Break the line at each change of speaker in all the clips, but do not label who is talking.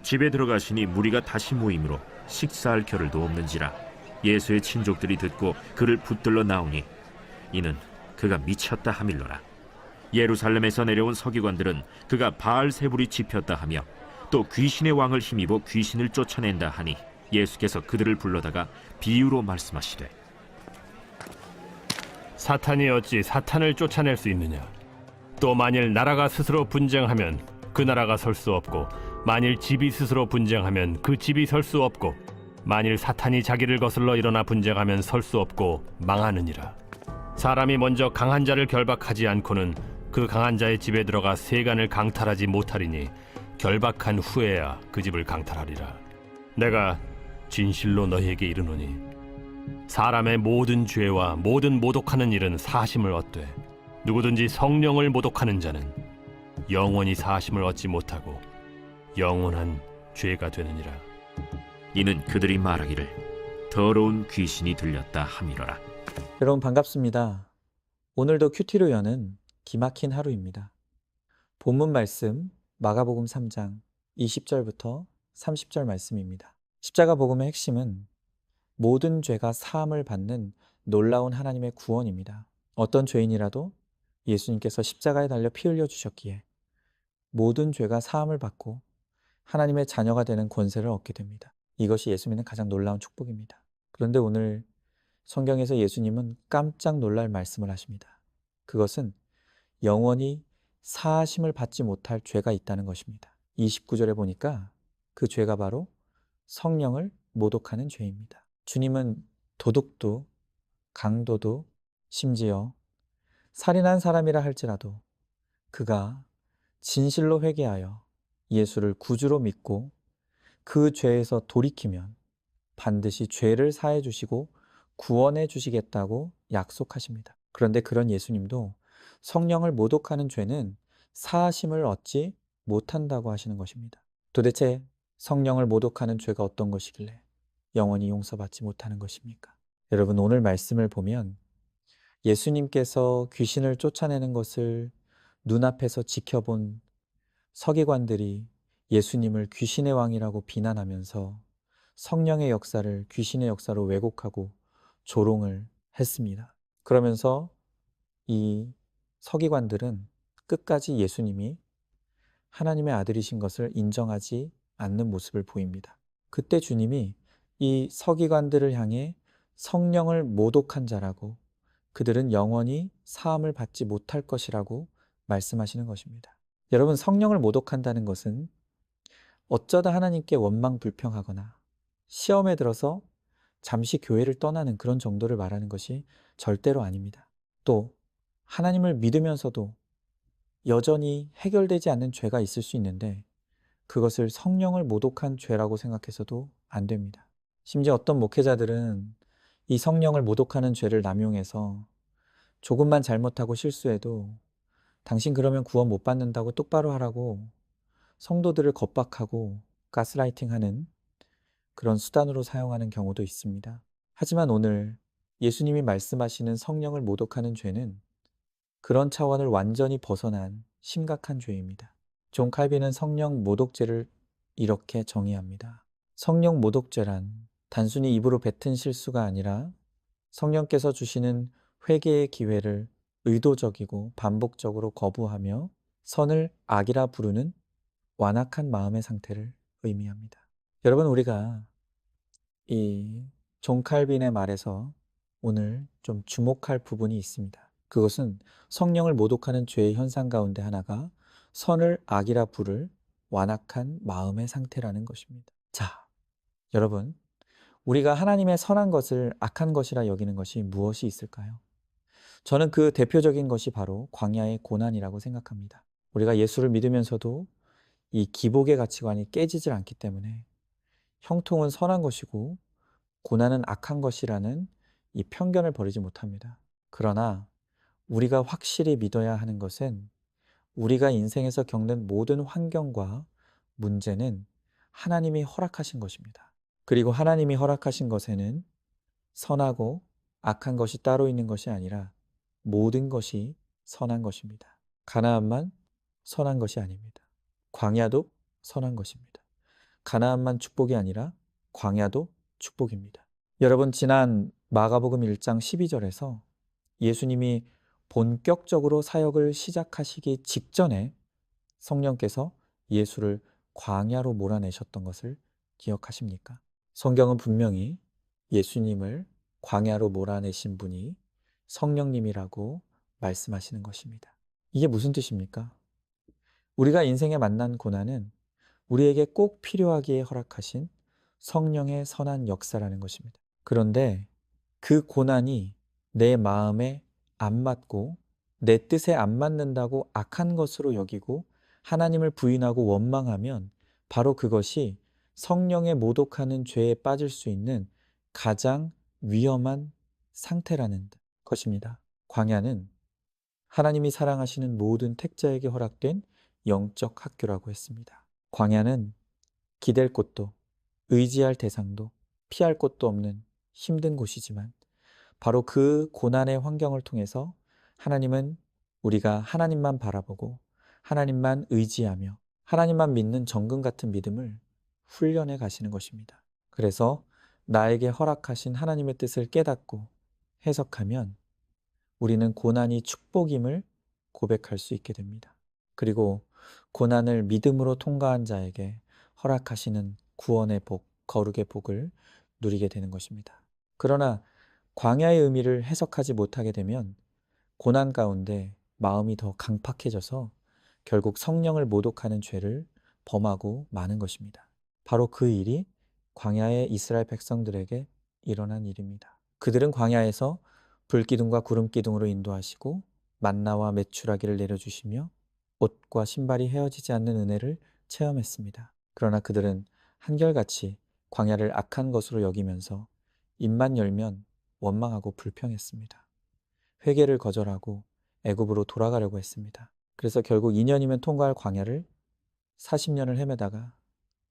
집에 들어가시니 무리가 다시 모이므로 식사할 겨를도 없는지라 예수의 친족들이 듣고 그를 붙들러 나오니 이는 그가 미쳤다 하밀러라. 예루살렘에서 내려온 서기관들은 그가 바알세불이 집혔다 하며 또 귀신의 왕을 힘입어 귀신을 쫓아낸다 하니 예수께서 그들을 불러다가 비유로 말씀하시되
사탄이 어찌 사탄을 쫓아낼 수 있느냐? 또 만일 나라가 스스로 분쟁하면 그 나라가 설 수 없고 만일 집이 스스로 분쟁하면 그 집이 설 수 없고 만일 사탄이 자기를 거슬러 일어나 분쟁하면 설 수 없고 망하느니라. 사람이 먼저 강한 자를 결박하지 않고는 그 강한 자의 집에 들어가 세간을 강탈하지 못하리니 결박한 후에야 그 집을 강탈하리라. 내가 진실로 너희에게 이르노니 사람의 모든 죄와 모든 모독하는 일은 사심을 얻되 누구든지 성령을 모독하는 자는 영원히 사심을 얻지 못하고 영원한 죄가 되느니라.
이는 그들이 말하기를 더러운 귀신이 들렸다 함이로라.
여러분 반갑습니다. 오늘도 큐티로 여는 기막힌 하루입니다. 본문 말씀 마가복음 3장 20절부터 30절 말씀입니다. 십자가 복음의 핵심은 모든 죄가 사함을 받는 놀라운 하나님의 구원입니다. 어떤 죄인이라도 예수님께서 십자가에 달려 피 흘려 주셨기에 모든 죄가 사함을 받고 하나님의 자녀가 되는 권세를 얻게 됩니다. 이것이 예수 믿는 가장 놀라운 축복입니다. 그런데 오늘 성경에서 예수님은 깜짝 놀랄 말씀을 하십니다. 그것은 영원히 사하심을 받지 못할 죄가 있다는 것입니다. 29절에 보니까 그 죄가 바로 성령을 모독하는 죄입니다. 주님은 도둑도 강도도 심지어 살인한 사람이라 할지라도 그가 진실로 회개하여 예수를 구주로 믿고 그 죄에서 돌이키면 반드시 죄를 사해 주시고 구원해 주시겠다고 약속하십니다. 그런데 그런 예수님도 성령을 모독하는 죄는 사하심을 얻지 못한다고 하시는 것입니다. 도대체 성령을 모독하는 죄가 어떤 것이길래 영원히 용서받지 못하는 것입니까? 여러분 오늘 말씀을 보면 예수님께서 귀신을 쫓아내는 것을 눈앞에서 지켜본 서기관들이 예수님을 귀신의 왕이라고 비난하면서 성령의 역사를 귀신의 역사로 왜곡하고 조롱을 했습니다. 그러면서 이 서기관들은 끝까지 예수님이 하나님의 아들이신 것을 인정하지 않는 모습을 보입니다. 그때 주님이 이 서기관들을 향해 성령을 모독한 자라고 그들은 영원히 사함을 받지 못할 것이라고 말씀하시는 것입니다. 여러분 성령을 모독한다는 것은 어쩌다 하나님께 원망 불평하거나 시험에 들어서 잠시 교회를 떠나는 그런 정도를 말하는 것이 절대로 아닙니다. 또 하나님을 믿으면서도 여전히 해결되지 않는 죄가 있을 수 있는데 그것을 성령을 모독한 죄라고 생각해서도 안 됩니다. 심지어 어떤 목회자들은 이 성령을 모독하는 죄를 남용해서 조금만 잘못하고 실수해도 당신 그러면 구원 못 받는다고 똑바로 하라고 성도들을 겁박하고 가스라이팅하는 그런 수단으로 사용하는 경우도 있습니다. 하지만 오늘 예수님이 말씀하시는 성령을 모독하는 죄는 그런 차원을 완전히 벗어난 심각한 죄입니다. 존 칼빈은 성령 모독죄를 이렇게 정의합니다. 성령 모독죄란 단순히 입으로 뱉은 실수가 아니라 성령께서 주시는 회개의 기회를 의도적이고 반복적으로 거부하며 선을 악이라 부르는 완악한 마음의 상태를 의미합니다. 여러분 우리가 이 존 칼빈의 말에서 오늘 좀 주목할 부분이 있습니다. 그것은 성령을 모독하는 죄의 현상 가운데 하나가 선을 악이라 부를 완악한 마음의 상태라는 것입니다. 자, 여러분 우리가 하나님의 선한 것을 악한 것이라 여기는 것이 무엇이 있을까요? 저는 그 대표적인 것이 바로 광야의 고난이라고 생각합니다. 우리가 예수를 믿으면서도 이 기복의 가치관이 깨지질 않기 때문에 형통은 선한 것이고 고난은 악한 것이라는 이 편견을 버리지 못합니다. 그러나 우리가 확실히 믿어야 하는 것은 우리가 인생에서 겪는 모든 환경과 문제는 하나님이 허락하신 것입니다. 그리고 하나님이 허락하신 것에는 선하고 악한 것이 따로 있는 것이 아니라 모든 것이 선한 것입니다. 가나안만 선한 것이 아닙니다. 광야도 선한 것입니다. 가나안만 축복이 아니라 광야도 축복입니다. 여러분, 지난 마가복음 1장 12절에서 예수님이 본격적으로 사역을 시작하시기 직전에 성령께서 예수를 광야로 몰아내셨던 것을 기억하십니까? 성경은 분명히 예수님을 광야로 몰아내신 분이 성령님이라고 말씀하시는 것입니다. 이게 무슨 뜻입니까? 우리가 인생에 만난 고난은 우리에게 꼭 필요하기에 허락하신 성령의 선한 역사라는 것입니다. 그런데 그 고난이 내 마음에 안 맞고 내 뜻에 안 맞는다고 악한 것으로 여기고 하나님을 부인하고 원망하면 바로 그것이 성령에 모독하는 죄에 빠질 수 있는 가장 위험한 상태라는 것입니다. 광야는 하나님이 사랑하시는 모든 택자에게 허락된 영적 학교라고 했습니다. 광야는 기댈 곳도 의지할 대상도 피할 곳도 없는 힘든 곳이지만 바로 그 고난의 환경을 통해서 하나님은 우리가 하나님만 바라보고 하나님만 의지하며 하나님만 믿는 정금 같은 믿음을 훈련해 가시는 것입니다. 그래서 나에게 허락하신 하나님의 뜻을 깨닫고 해석하면 우리는 고난이 축복임을 고백할 수 있게 됩니다. 그리고 고난을 믿음으로 통과한 자에게 허락하시는 구원의 복, 거룩의 복을 누리게 되는 것입니다. 그러나 광야의 의미를 해석하지 못하게 되면 고난 가운데 마음이 더 강팍해져서 결국 성령을 모독하는 죄를 범하고 마는 것입니다. 바로 그 일이 광야의 이스라엘 백성들에게 일어난 일입니다. 그들은 광야에서 불기둥과 구름기둥으로 인도하시고 만나와 메추라기를 내려주시며 옷과 신발이 헤어지지 않는 은혜를 체험했습니다. 그러나 그들은 한결같이 광야를 악한 것으로 여기면서 입만 열면 원망하고 불평했습니다. 회개를 거절하고 애굽으로 돌아가려고 했습니다. 그래서 결국 2년이면 통과할 광야를 40년을 헤매다가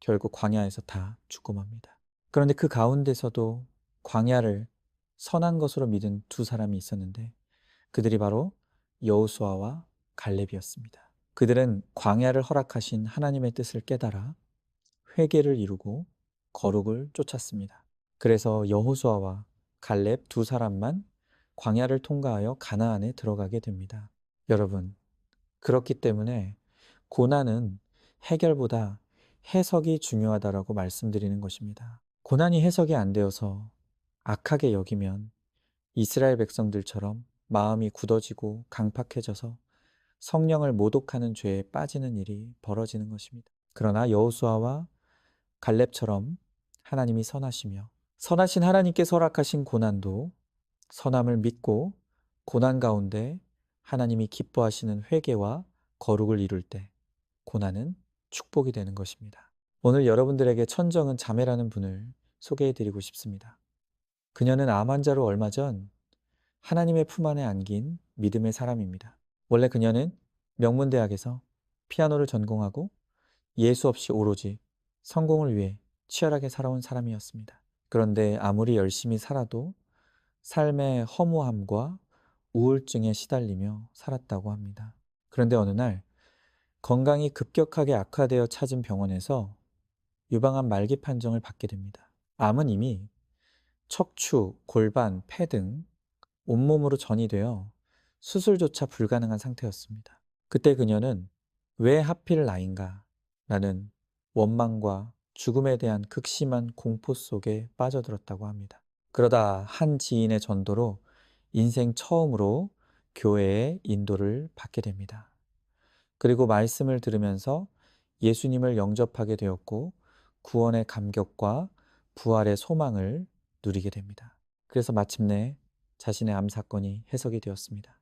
결국 광야에서 다 죽고 맙니다. 그런데 그 가운데서도 광야를 선한 것으로 믿은 두 사람이 있었는데 그들이 바로 여호수아와 갈렙이었습니다. 그들은 광야를 허락하신 하나님의 뜻을 깨달아 회개를 이루고 거룩을 쫓았습니다. 그래서 여호수아와 갈렙 두 사람만 광야를 통과하여 가나안에 들어가게 됩니다. 여러분, 그렇기 때문에 고난은 해결보다 해석이 중요하다라고 말씀드리는 것입니다. 고난이 해석이 안 되어서 악하게 여기면 이스라엘 백성들처럼 마음이 굳어지고 강팍해져서 성령을 모독하는 죄에 빠지는 일이 벌어지는 것입니다. 그러나 여호수아와 갈렙처럼 하나님이 선하시며 선하신 하나님께서 허락하신 고난도 선함을 믿고 고난 가운데 하나님이 기뻐하시는 회개와 거룩을 이룰 때 고난은 축복이 되는 것입니다. 오늘 여러분들에게 천정은 자매라는 분을 소개해 드리고 싶습니다. 그녀는 암 환자로 얼마 전 하나님의 품 안에 안긴 믿음의 사람입니다. 원래 그녀는 명문대학에서 피아노를 전공하고 예수 없이 오로지 성공을 위해 치열하게 살아온 사람이었습니다. 그런데 아무리 열심히 살아도 삶의 허무함과 우울증에 시달리며 살았다고 합니다. 그런데 어느 날 건강이 급격하게 악화되어 찾은 병원에서 유방암 말기 판정을 받게 됩니다. 암은 이미 척추, 골반, 폐 등 온몸으로 전이되어 수술조차 불가능한 상태였습니다. 그때 그녀는 왜 하필 나인가? 라는 원망과 죽음에 대한 극심한 공포 속에 빠져들었다고 합니다. 그러다 한 지인의 전도로 인생 처음으로 교회에 인도를 받게 됩니다. 그리고 말씀을 들으면서 예수님을 영접하게 되었고 구원의 감격과 부활의 소망을 누리게 됩니다. 그래서 마침내 자신의 암 사건이 해석이 되었습니다.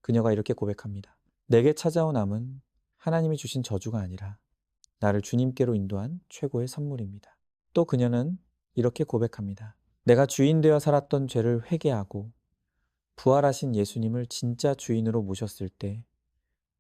그녀가 이렇게 고백합니다. 내게 찾아온 암은 하나님이 주신 저주가 아니라 나를 주님께로 인도한 최고의 선물입니다. 또 그녀는 이렇게 고백합니다. 내가 주인 되어 살았던 죄를 회개하고 부활하신 예수님을 진짜 주인으로 모셨을 때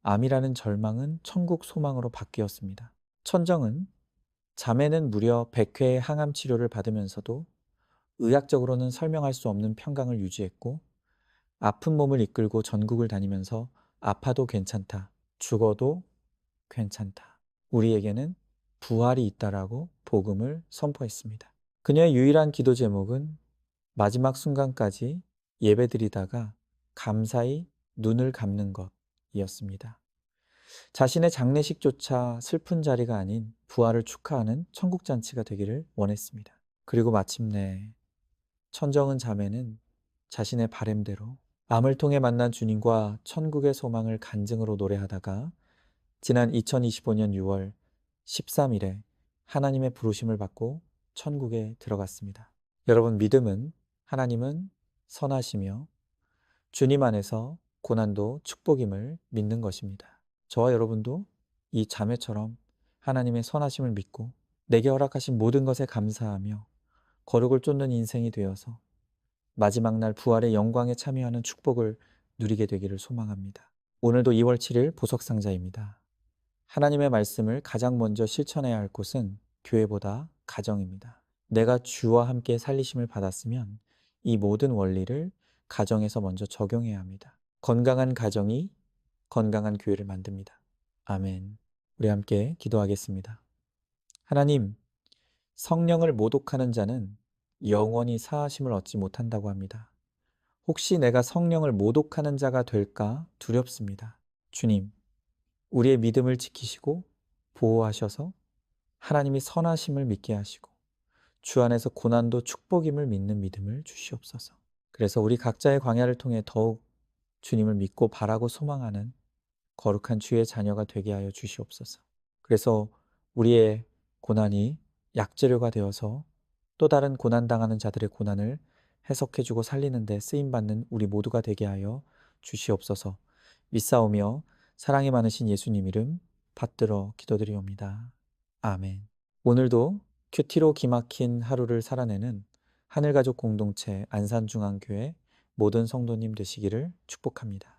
암이라는 절망은 천국 소망으로 바뀌었습니다. 천정은 자매는 무려 100회의 항암 치료를 받으면서도 의학적으로는 설명할 수 없는 평강을 유지했고 아픈 몸을 이끌고 전국을 다니면서 아파도 괜찮다, 죽어도 괜찮다. 우리에게는 부활이 있다라고 복음을 선포했습니다. 그녀의 유일한 기도 제목은 마지막 순간까지 예배드리다가 감사히 눈을 감는 것이었습니다. 자신의 장례식조차 슬픈 자리가 아닌 부활을 축하하는 천국잔치가 되기를 원했습니다. 그리고 마침내 천정은 자매는 자신의 바램대로 암을 통해 만난 주님과 천국의 소망을 간증으로 노래하다가 지난 2025년 6월 13일에 하나님의 부르심을 받고 천국에 들어갔습니다. 여러분, 믿음은 하나님은 선하시며 주님 안에서 고난도 축복임을 믿는 것입니다. 저와 여러분도 이 자매처럼 하나님의 선하심을 믿고 내게 허락하신 모든 것에 감사하며 거룩을 쫓는 인생이 되어서 마지막 날 부활의 영광에 참여하는 축복을 누리게 되기를 소망합니다. 오늘도 2월 7일 보석상자입니다. 하나님의 말씀을 가장 먼저 실천해야 할 곳은 교회보다 가정입니다. 내가 주와 함께 살리심을 받았으면 이 모든 원리를 가정에서 먼저 적용해야 합니다. 건강한 가정이 건강한 교회를 만듭니다. 아멘. 우리 함께 기도하겠습니다. 하나님, 성령을 모독하는 자는 영원히 사하심을 얻지 못한다고 합니다. 혹시 내가 성령을 모독하는 자가 될까 두렵습니다. 주님, 우리의 믿음을 지키시고 보호하셔서 하나님이 선하심을 믿게 하시고 주 안에서 고난도 축복임을 믿는 믿음을 주시옵소서. 그래서 우리 각자의 광야를 통해 더욱 주님을 믿고 바라고 소망하는 거룩한 주의 자녀가 되게 하여 주시옵소서. 그래서 우리의 고난이 약재료가 되어서 또 다른 고난당하는 자들의 고난을 해석해주고 살리는 데 쓰임받는 우리 모두가 되게 하여 주시옵소서. 믿사오며 사랑이 많으신 예수님 이름 받들어 기도드리옵니다. 아멘. 오늘도 큐티로 기막힌 하루를 살아내는 하늘가족 공동체 안산중앙교회 모든 성도님 되시기를 축복합니다.